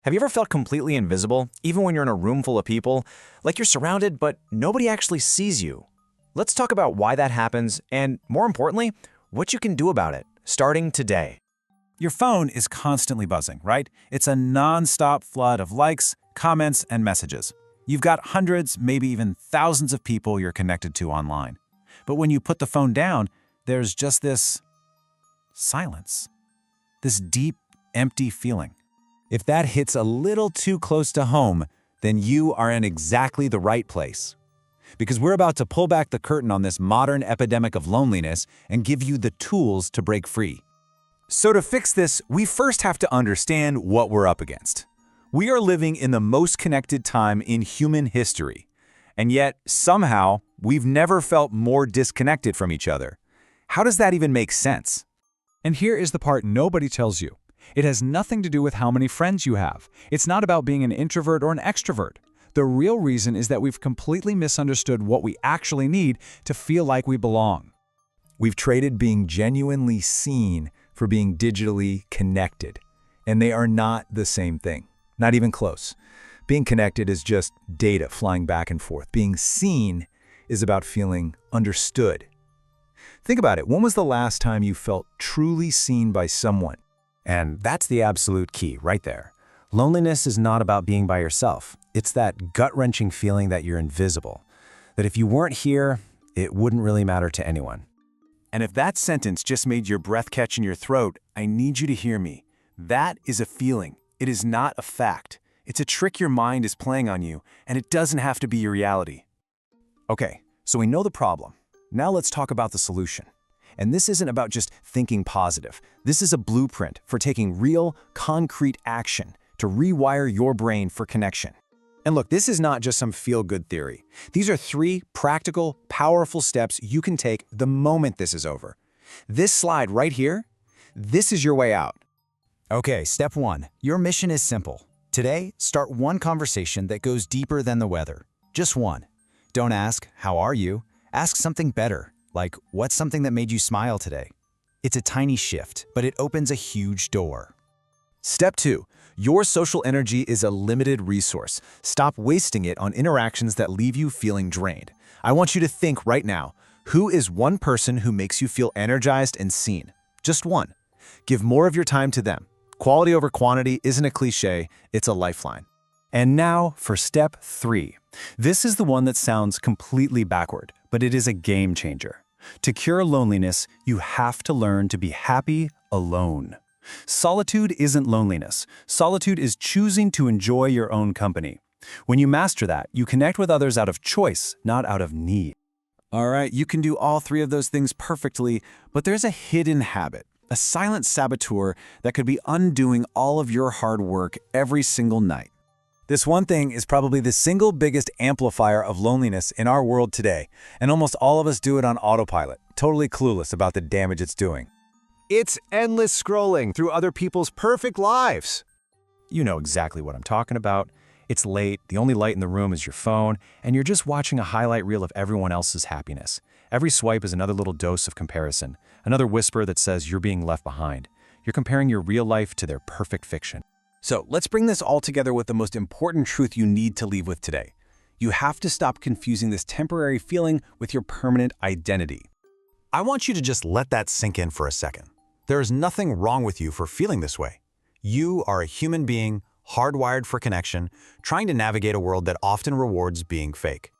Have you ever felt completely invisible, even when you're in a room full of people? Like you're surrounded, but nobody actually sees you. Let's talk about why that happens and, more importantly, what you can do about it, starting today. Your phone is constantly buzzing, right? It's a non-stop flood of likes, comments, and messages. You've got hundreds, maybe even thousands of people you're connected to online. But when you put the phone down, there's just this silence, this deep, empty feeling. If that hits a little too close to home, then you are in exactly the right place. Because we're about to pull back the curtain on this modern epidemic of loneliness and give you the tools to break free. So to fix this, we first have to understand what we're up against. We are living in the most connected time in human history. And yet, somehow, we've never felt more disconnected from each other. How does that even make sense? And here is the part nobody tells you. It has nothing to do with how many friends you have. It's not about being an introvert or an extrovert. The real reason is that we've completely misunderstood what we actually need to feel like we belong. We've traded being genuinely seen for being digitally connected. And they are not the same thing. Not even close. Being connected is just data flying back and forth. Being seen is about feeling understood. Think about it. When was the last time you felt truly seen by someone? And that's the absolute key right there. Loneliness is not about being by yourself. It's that gut-wrenching feeling that you're invisible, that if you weren't here, it wouldn't really matter to anyone. And if that sentence just made your breath catch in your throat, I need you to hear me. That is a feeling. It is not a fact. It's a trick your mind is playing on you, and it doesn't have to be your reality. Okay, so we know the problem. Now let's talk about the solution. And this isn't about just thinking positive. This is a blueprint for taking real, concrete action to rewire your brain for connection. And look, this is not just some feel-good theory. These are 3 practical, powerful steps you can take the moment this is over. This slide right here, this is your way out. Okay, step 1. Your mission is simple. Today, start one conversation that goes deeper than the weather. Just one. Don't ask, "How are you?" Ask something better, like, "What's something that made you smile today?" It's a tiny shift, but it opens a huge door. Step 2. Your social energy is a limited resource. Stop wasting it on interactions that leave you feeling drained. I want you to think right now, who is one person who makes you feel energized and seen? Just one. Give more of your time to them. Quality over quantity isn't a cliche, it's a lifeline. And now for step 3. This is the one that sounds completely backward, but it is a game changer. To cure loneliness, you have to learn to be happy alone. Solitude isn't loneliness. Solitude is choosing to enjoy your own company. When you master that, you connect with others out of choice, not out of need. All right, you can do all 3 of those things perfectly, but there's a hidden habit, a silent saboteur that could be undoing all of your hard work every single night. This one thing is probably the single biggest amplifier of loneliness in our world today, and almost all of us do it on autopilot, totally clueless about the damage it's doing. It's endless scrolling through other people's perfect lives. You know exactly what I'm talking about. It's late, the only light in the room is your phone, and you're just watching a highlight reel of everyone else's happiness. Every swipe is another little dose of comparison, another whisper that says you're being left behind. You're comparing your real life to their perfect fiction. So let's bring this all together with the most important truth you need to leave with today. You have to stop confusing this temporary feeling with your permanent identity. I want you to just let that sink in for a second. There is nothing wrong with you for feeling this way. You are a human being, hardwired for connection, trying to navigate a world that often rewards being fake.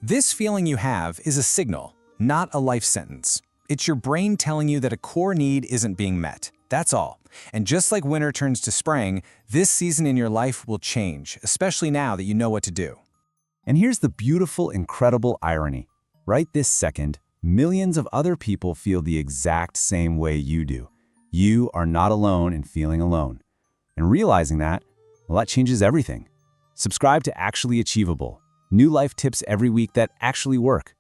This feeling you have is a signal, not a life sentence. It's your brain telling you that a core need isn't being met. That's all. And just like winter turns to spring, this season in your life will change, especially now that you know what to do. And here's the beautiful, incredible irony. Right this second, millions of other people feel the exact same way you do. You are not alone in feeling alone. And realizing that, well, that changes everything. Subscribe to Actually Achievable. New life tips every week that actually work.